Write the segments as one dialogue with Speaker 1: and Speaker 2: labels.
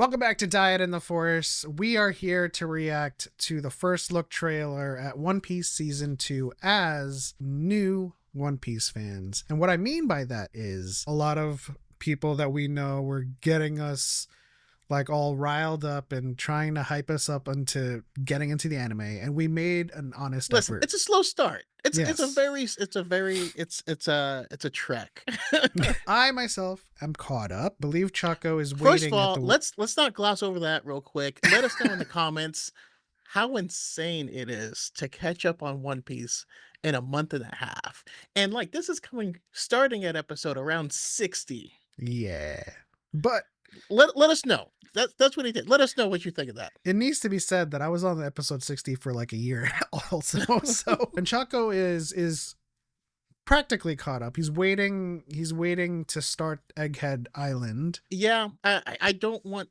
Speaker 1: Welcome back to DYAD in the Force. We are here to react to the first look trailer at One Piece Season 2 as new One Piece fans. And what I mean by that is a lot of people that we know were getting us like all riled up and trying to hype us up into getting into the anime, and we made an honest
Speaker 2: Listen,
Speaker 1: effort.
Speaker 2: it's a slow start. It's
Speaker 1: Yes.
Speaker 2: a trek.
Speaker 1: I myself am caught up. Believe Choco is
Speaker 2: First
Speaker 1: waiting
Speaker 2: of all,
Speaker 1: at the
Speaker 2: let's not gloss over that real quick. Let us know in the comments how insane it is to catch up on One Piece in a month and a half. And like this is starting at episode around 60.
Speaker 1: Yeah. But
Speaker 2: Let us know. That's what he did. Let us know what you think of that.
Speaker 1: it needs to be said that I was on episode 60 for like a year also. So and Choco is practically caught up. He's waiting to start Egghead Island.
Speaker 2: Yeah, I don't want,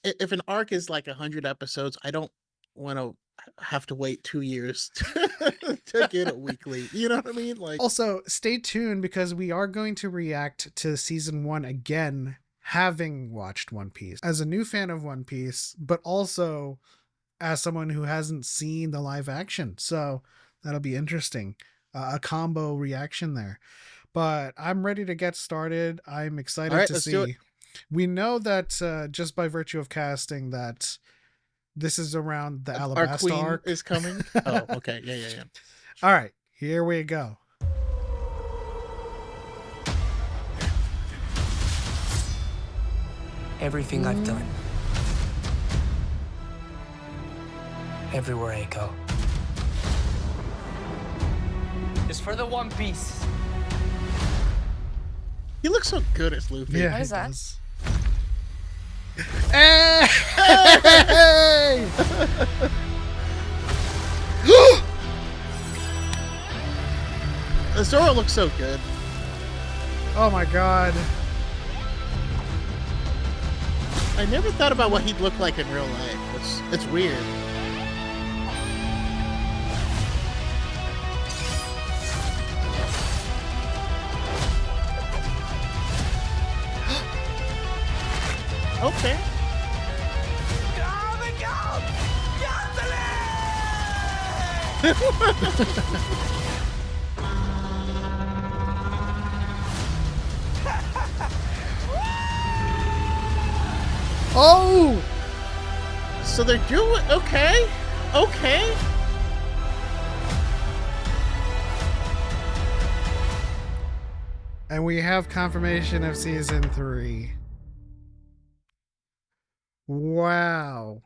Speaker 2: if an arc is like 100 episodes, I don't want to have to wait 2 years to get it weekly. You know what I mean? Like,
Speaker 1: Also, stay tuned because we are going to react to season 1 again, having watched One Piece as a new fan of One Piece, but also as someone who hasn't seen the live action. So that'll be interesting. A combo reaction there. But I'm ready to get started. I'm excited
Speaker 2: all right,
Speaker 1: to
Speaker 2: let's do it.
Speaker 1: see. We know that just by virtue of casting that this is around the
Speaker 2: Our
Speaker 1: Alabasta
Speaker 2: queen
Speaker 1: arc
Speaker 2: is coming. Oh, okay. Yeah.
Speaker 1: All right, here we go.
Speaker 3: Everything I've done, everywhere I go, is for the One Piece.
Speaker 2: He looks so good as Luffy.
Speaker 1: Yeah,
Speaker 4: What is
Speaker 1: he
Speaker 4: that?
Speaker 1: does. Hey!
Speaker 2: Zoro looks so good.
Speaker 1: Oh my god.
Speaker 2: I never thought about what he'd look like in real life. It's weird. Okay.
Speaker 1: Oh!
Speaker 2: So they're doing okay.
Speaker 1: And we have confirmation of season 3. Wow.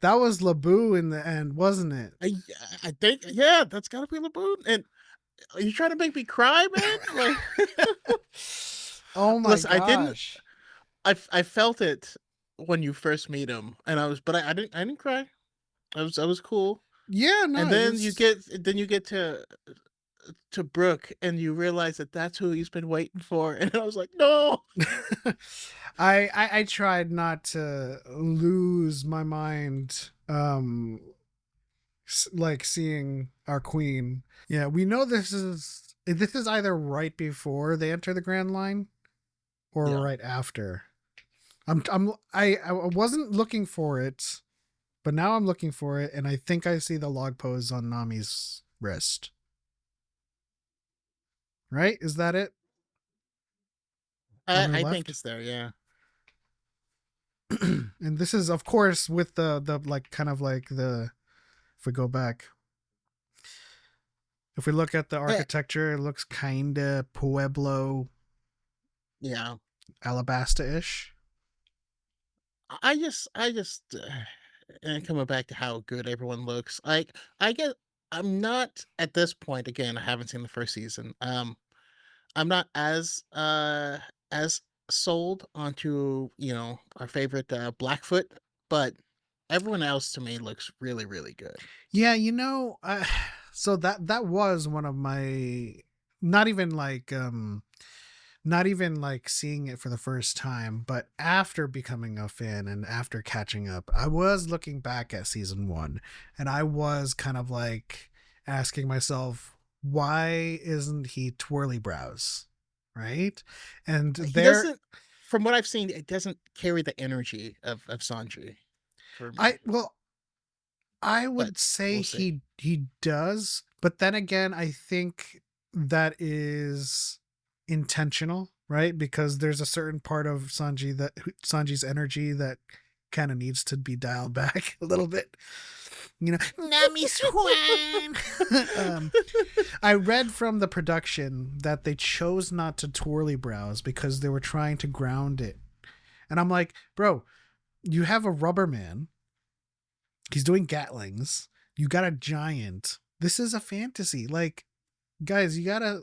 Speaker 1: That was Labu in the end, wasn't it?
Speaker 2: I think, yeah, that's gotta be Laboon. And are you trying to make me cry, man? Like,
Speaker 1: Oh my
Speaker 2: listen,
Speaker 1: gosh.
Speaker 2: I felt it when you first meet him, and I didn't cry. I was cool.
Speaker 1: Yeah, no.
Speaker 2: And then you get to Brooke, and you realize that that's who he's been waiting for, and I was like, no.
Speaker 1: I tried not to lose my mind like seeing our queen. Yeah, we know this is either right before they enter the Grand Line or
Speaker 2: Yeah.
Speaker 1: right after. I wasn't looking for it, but now I'm looking for it, and I think I see the log pose on Nami's wrist. Right? Is that it? On her
Speaker 2: I
Speaker 1: left?
Speaker 2: think it's there, yeah.
Speaker 1: And this is of course with the like kind of like the, if we go back, if we look at the architecture, it looks kind of Pueblo,
Speaker 2: Yeah.
Speaker 1: Alabasta-ish.
Speaker 2: I just and coming back to how good everyone looks. Like, I'm not at this point, again, I haven't seen the first season. I'm not as sold onto, our favorite Blackfoot, but everyone else to me looks really, really good.
Speaker 1: Yeah, so that was one of my, not even like seeing it for the first time, but after becoming a fan and after catching up, I was looking back at season 1, and I was kind of like asking myself, why isn't he twirly brows? Right? And
Speaker 2: He
Speaker 1: there,
Speaker 2: doesn't from what I've seen, it doesn't carry the energy of Sanji for me.
Speaker 1: I
Speaker 2: But
Speaker 1: would say
Speaker 2: we'll see.
Speaker 1: he does, but then again, I think that is intentional, right? Because there's a certain part of Sanji's energy that kind of needs to be dialed back a little bit. You know, Nami Swan. I read from the production that they chose not to twirly brows because they were trying to ground it. And I'm like, bro, you have a rubber man. He's doing Gatlings. You got a giant. This is a fantasy. Like, guys, you gotta.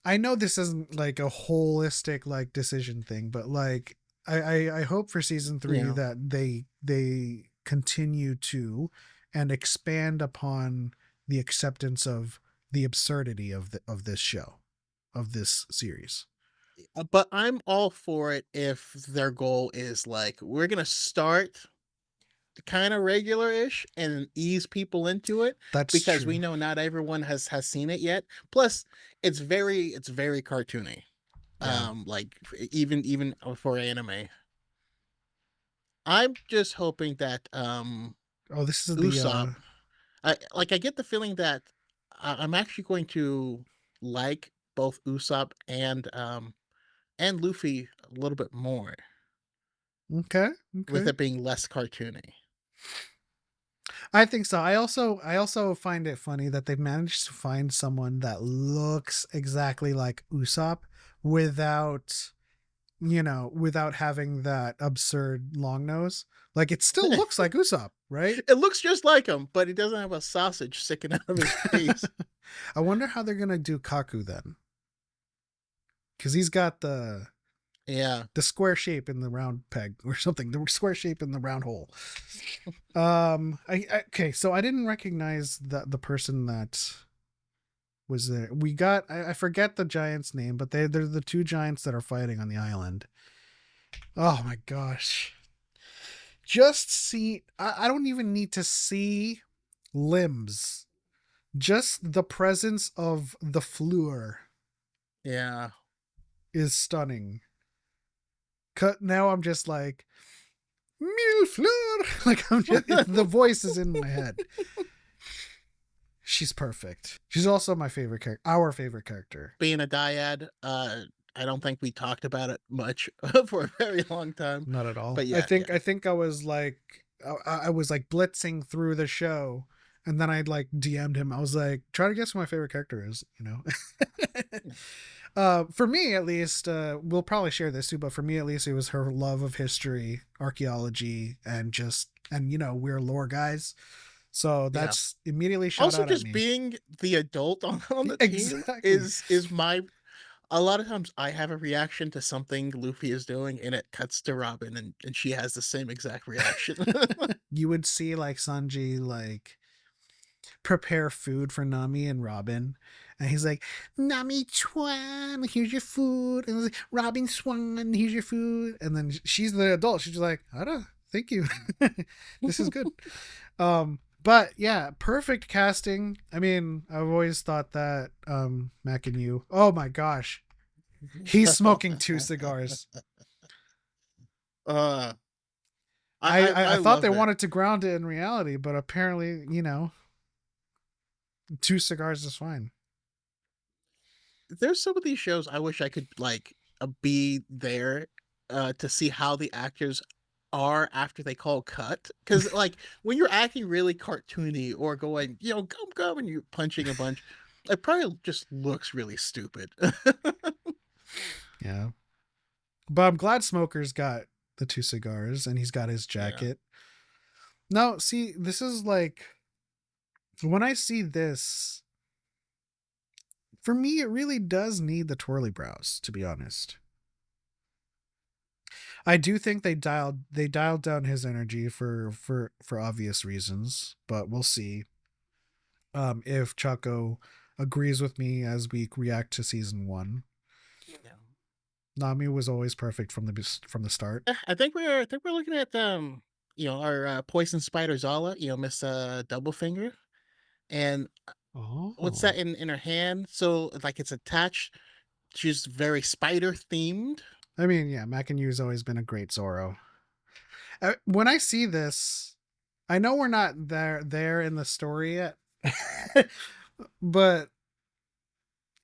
Speaker 1: I know this isn't like a holistic like decision thing, but like, I hope for season 3
Speaker 2: Yeah.
Speaker 1: that they continue to and expand upon the acceptance of the absurdity of this show, of this series.
Speaker 2: But I'm all for it if their goal is like, we're gonna start kind of regular-ish and ease people into it,
Speaker 1: That's
Speaker 2: because we
Speaker 1: true.
Speaker 2: know not everyone has seen it yet. Plus, it's very cartoony.
Speaker 1: Yeah.
Speaker 2: Like even for anime. I'm just hoping that
Speaker 1: Oh, this is the
Speaker 2: Usopp, I get the feeling that I'm actually going to like both Usopp and Luffy a little bit more
Speaker 1: okay.
Speaker 2: with
Speaker 1: Okay.
Speaker 2: it being less cartoony.
Speaker 1: I think so. I also find it funny that they managed to find someone that looks exactly like Usopp without, without having that absurd long nose. Like it still looks like Usopp, right?
Speaker 2: It looks just like him, but he doesn't have a sausage sticking out of his face.
Speaker 1: I wonder how they're gonna do Kaku then, because he's got
Speaker 2: Yeah.
Speaker 1: the square shape in the round peg or something, the square shape in the round hole. Okay, so I didn't recognize the person that was there. We got I forget the giant's name, but they're the two giants that are fighting on the island. Oh my gosh. Just see, I don't even need to see limbs. Just the presence of the Fleur
Speaker 2: Yeah.
Speaker 1: is stunning. Cut now I'm just like Mille Fleur. Like the voice is in my head. She's perfect. She's also my favorite character, our favorite character.
Speaker 2: Being a dyad, I don't think we talked about it much for a very long time.
Speaker 1: Not at all.
Speaker 2: But
Speaker 1: I
Speaker 2: yeah,
Speaker 1: think I think I was like I was like blitzing through the show, and then I'd like DM'd him. I was like, try to guess who my favorite character is, For me at least, we'll probably share this too, but for me at least, it was her love of history, archaeology, and we're lore guys. So
Speaker 2: yeah.
Speaker 1: that's immediately shot
Speaker 2: Also,
Speaker 1: out at
Speaker 2: just
Speaker 1: me.
Speaker 2: being the adult on the team
Speaker 1: Exactly.
Speaker 2: is my. A lot of times, I have a reaction to something Luffy is doing, and it cuts to Robin, and she has the same exact reaction.
Speaker 1: You would see like Sanji like prepare food for Nami and Robin. And he's like, Nami Chuan, here's your food. And like, Robin Swan, here's your food. And then she's the adult. She's just like, thank you. This is good. But yeah, perfect casting. I mean, I've always thought that Mac and you. Oh my gosh. He's smoking 2 cigars.
Speaker 2: uh,
Speaker 1: I
Speaker 2: I
Speaker 1: thought they
Speaker 2: love it.
Speaker 1: wanted to ground it in reality, but apparently, 2 cigars is fine.
Speaker 2: There's some of these shows I wish I could like be there to see how the actors are after they call cut, because like when you're acting really cartoony or going gum gum and you're punching a bunch, it probably just looks really stupid.
Speaker 1: Yeah. But I'm glad Smoker's got the 2 cigars and he's got his
Speaker 2: Yeah.
Speaker 1: jacket. No, see, this is like when I see this, for me, it really does need the twirly brows, to be honest. I do think they dialed down his energy for obvious reasons, but we'll see if Choco agrees with me as we react to season 1.
Speaker 2: Yeah.
Speaker 1: Nami was always perfect from the start.
Speaker 2: I think we're looking at our poison spider Zala, Miss Doublefinger, and what's
Speaker 1: Oh.
Speaker 2: that in her hand? So like it's attached. She's very spider themed.
Speaker 1: I mean, yeah, Makinyu's always been a great Zoro. When I see this, I know we're not there in the story yet, but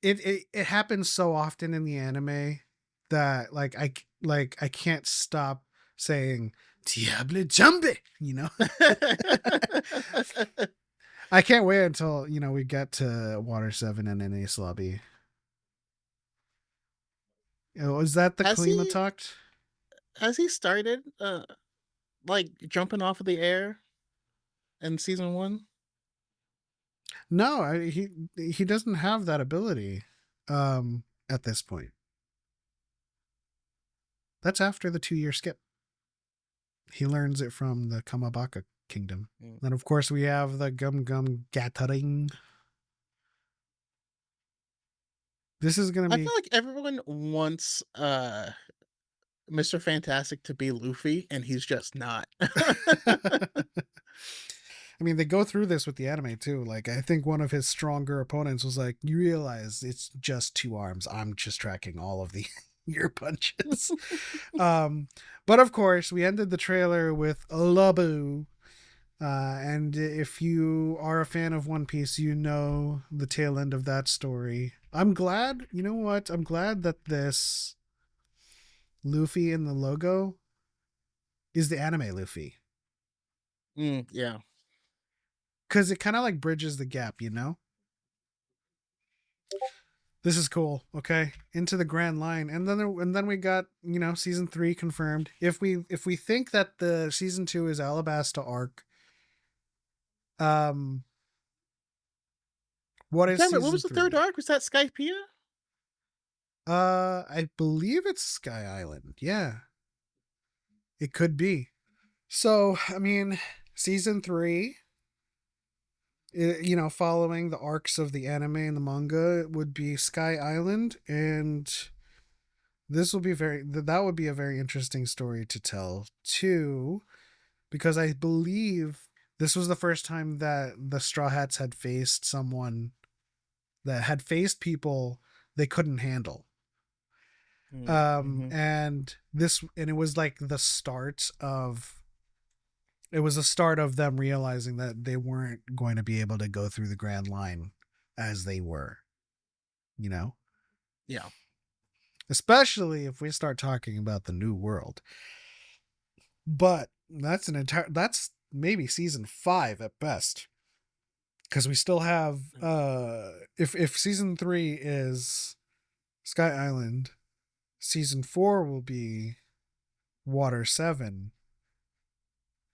Speaker 1: it happens so often in the anime that I can't stop saying Diable Jambe, you know. I can't wait until we get to Water 7 and an Ace Lobby. Oh, is that the
Speaker 2: has
Speaker 1: Kalima
Speaker 2: he
Speaker 1: talked?
Speaker 2: has he started like jumping off of the air in season 1?
Speaker 1: No, he doesn't have that ability at this point. That's after the 2-year skip. He learns it from the Kamabaka kingdom.
Speaker 2: Mm.
Speaker 1: Then of course we have the Gum Gum Gathering. This is gonna
Speaker 2: I
Speaker 1: be
Speaker 2: feel like everyone wants Mr. Fantastic to be Luffy, and he's just not.
Speaker 1: I mean, they go through this with the anime too. Like, I think one of his stronger opponents was like, "You realize it's just 2 arms. I'm just tracking all of the your punches." But of course, we ended the trailer with Labu. And if you are a fan of One Piece, you know the tail end of that story. I'm glad. You know what? I'm glad that this Luffy in the logo is the anime Luffy.
Speaker 2: Yeah.
Speaker 1: Because it kind of like bridges the gap, you know? This is cool. Okay, into the Grand Line, and then we got season 3 confirmed. If we think that the season 2 is Alabasta arc, what is
Speaker 2: Damn it, what
Speaker 1: season
Speaker 2: was the third
Speaker 1: 3?
Speaker 2: arc? Was that Skypiea?
Speaker 1: I believe it's Sky Island. Yeah, it could be. So I mean, season 3. Following the arcs of the anime and the manga would be Sky Island, and this will be that would be a very interesting story to tell too, because I believe this was the first time that the Straw Hats had faced someone that had faced people they couldn't handle.
Speaker 2: Mm-hmm.
Speaker 1: And it was like the start of them realizing that they weren't going to be able to go through the Grand Line as they were, you know?
Speaker 2: Yeah.
Speaker 1: Especially if we start talking about the New World. But that's maybe season 5 at best. Because we still have if season 3 is Sky Island, season 4 will be Water 7,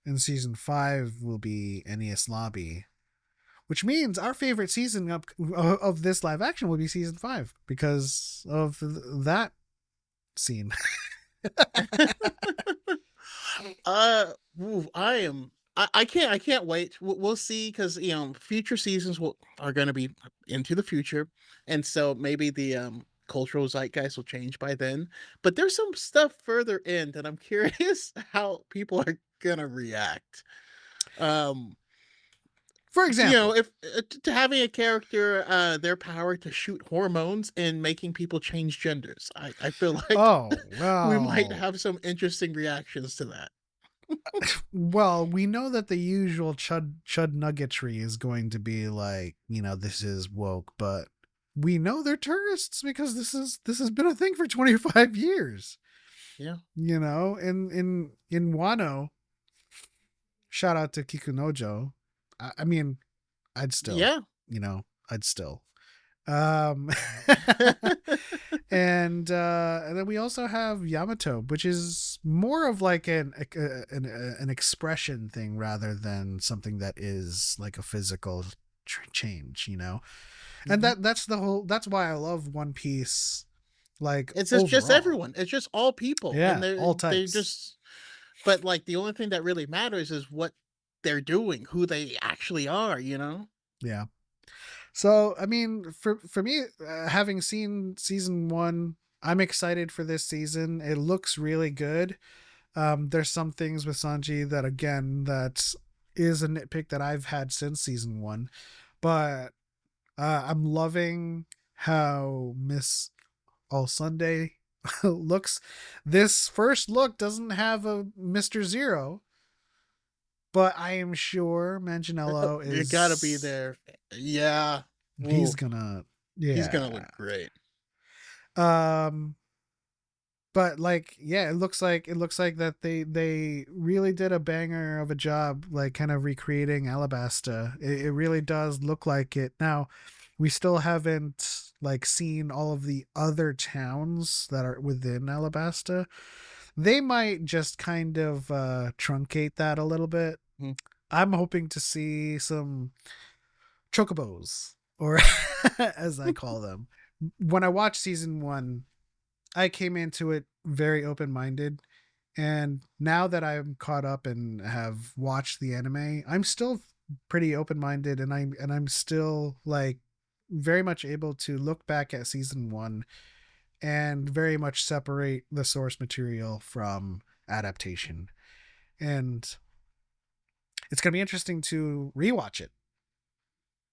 Speaker 1: and season 5 will be NES Lobby, which means our favorite season of this live action will be season 5 because of that scene.
Speaker 2: I can't wait. We'll see, because future seasons are going to be into the future, and so maybe the cultural zeitgeist will change by then. But there's some stuff further in that I'm curious how people are gonna react.
Speaker 1: For example,
Speaker 2: If to having a character their power to shoot hormones and making people change genders, I feel like
Speaker 1: oh
Speaker 2: we might
Speaker 1: well,
Speaker 2: have some interesting reactions to that.
Speaker 1: well, we know that the usual chud nuggetry is going to be like, this is woke, but we know they're tourists because this has been a thing for 25 years.
Speaker 2: Yeah.
Speaker 1: In Wano, shout out to Kikunojo. I mean, I'd still,
Speaker 2: Yeah.
Speaker 1: I'd still. And then we also have Yamato, which is more of like an expression thing rather than something that is like a physical change, and
Speaker 2: Mhm.
Speaker 1: that's why I love One Piece, like
Speaker 2: It's just
Speaker 1: overall.
Speaker 2: everyone. It's just all people, and
Speaker 1: Yeah, all
Speaker 2: they're
Speaker 1: types.
Speaker 2: just. But like the only thing that really matters is what they're doing, who they actually are.
Speaker 1: Yeah. So I mean, for me, having seen season 1, I'm excited for this season. It looks really good. There's some things with Sanji that, again, that is a nitpick that I've had since season 1, but I'm loving how Miss All Sunday this first look doesn't have a Mr. Zero, but I am sure Manganiello
Speaker 2: You
Speaker 1: is
Speaker 2: gotta be there. Yeah.
Speaker 1: he's
Speaker 2: Ooh,
Speaker 1: gonna
Speaker 2: he's gonna
Speaker 1: yeah.
Speaker 2: look great.
Speaker 1: Um but like yeah, it looks like that they really did a banger of a job, like kind of recreating Alabasta. It really does look like it. Now we still haven't like seen all of the other towns that are within Alabasta. They might just kind of truncate that a little bit.
Speaker 2: Mhm.
Speaker 1: I'm hoping to see some chocobos, or as I call them. When I watched season 1, I came into it very open minded, and now that I'm caught up and have watched the anime, I'm still pretty open minded, and I'm still like very much able to look back at season 1 and very much separate the source material from adaptation. And it's going to be interesting to rewatch it,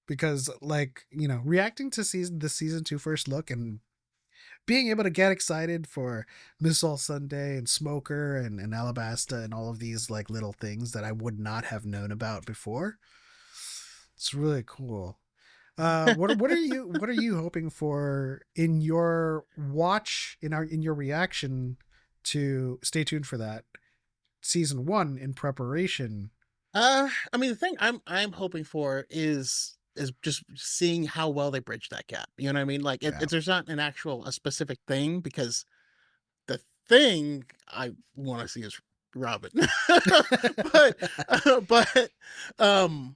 Speaker 1: because like, reacting to the season 2 first look and being able to get excited for Miss All Sunday and Smoker and Alabasta and all of these like little things that I would not have known about before. It's really cool. What are you hoping for in your watch, in your reaction to, stay tuned for that, season 1 in preparation?
Speaker 2: I mean, the thing I'm hoping for is just seeing how well they bridge that gap. You know what I mean? Like,
Speaker 1: Yeah.
Speaker 2: there's not a specific thing, because the thing I want to see is Robin, but but um,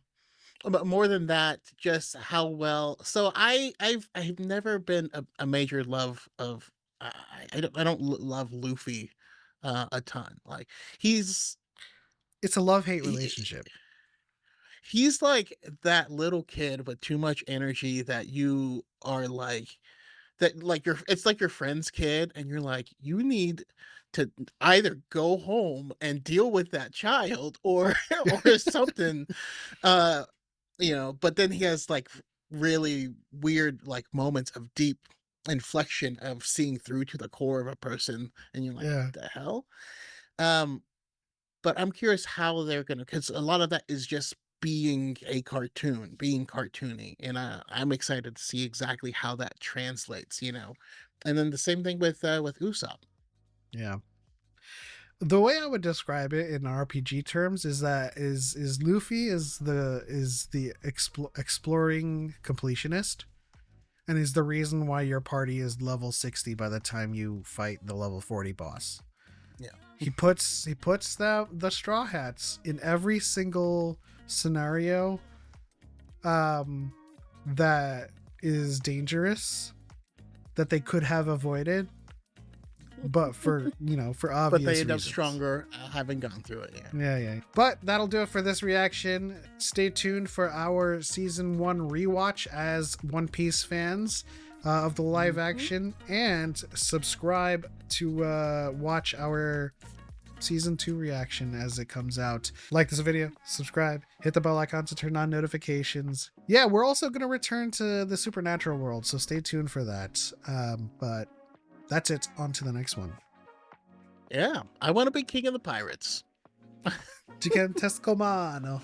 Speaker 2: but more than that, just how well. So I've never been a major love of. I don't love Luffy a ton. Like, he's
Speaker 1: It's a love-hate
Speaker 2: he,
Speaker 1: relationship.
Speaker 2: he's like that little kid with too much energy that you are like, that like it's like your friend's kid, and you're like, you need to either go home and deal with that child, or or something. uh but then he has like really weird like moments of deep inflection of seeing through to the core of a person, and you're like,
Speaker 1: Yeah.
Speaker 2: what the hell. um but I'm curious how they're gonna, because a lot of that is just being a cartoon, being cartoony, and I'm excited to see exactly how that translates. And then the same thing with Usopp.
Speaker 1: Yeah. The way I would describe it in RPG terms is that is Luffy is the exploring completionist, and is the reason why your party is level 60 by the time you fight the level 40 boss.
Speaker 2: Yeah.
Speaker 1: He puts the straw hats in every single scenario that is dangerous, that they could have avoided, but for
Speaker 2: But
Speaker 1: obvious
Speaker 2: they end up
Speaker 1: reasons.
Speaker 2: stronger having gone through it. Yeah.
Speaker 1: Yeah. But that'll do it for this reaction. Stay tuned for our season 1 rewatch as One Piece fans of the live action, and subscribe to watch our season 2 reaction as it comes out. Like this video, subscribe, hit the bell icon to turn on notifications. Yeah, we're also going to return to the supernatural world, so stay tuned for that. But that's it. On to the next one.
Speaker 2: Yeah. I want to be king of the pirates.
Speaker 1: Chicken Tescomano.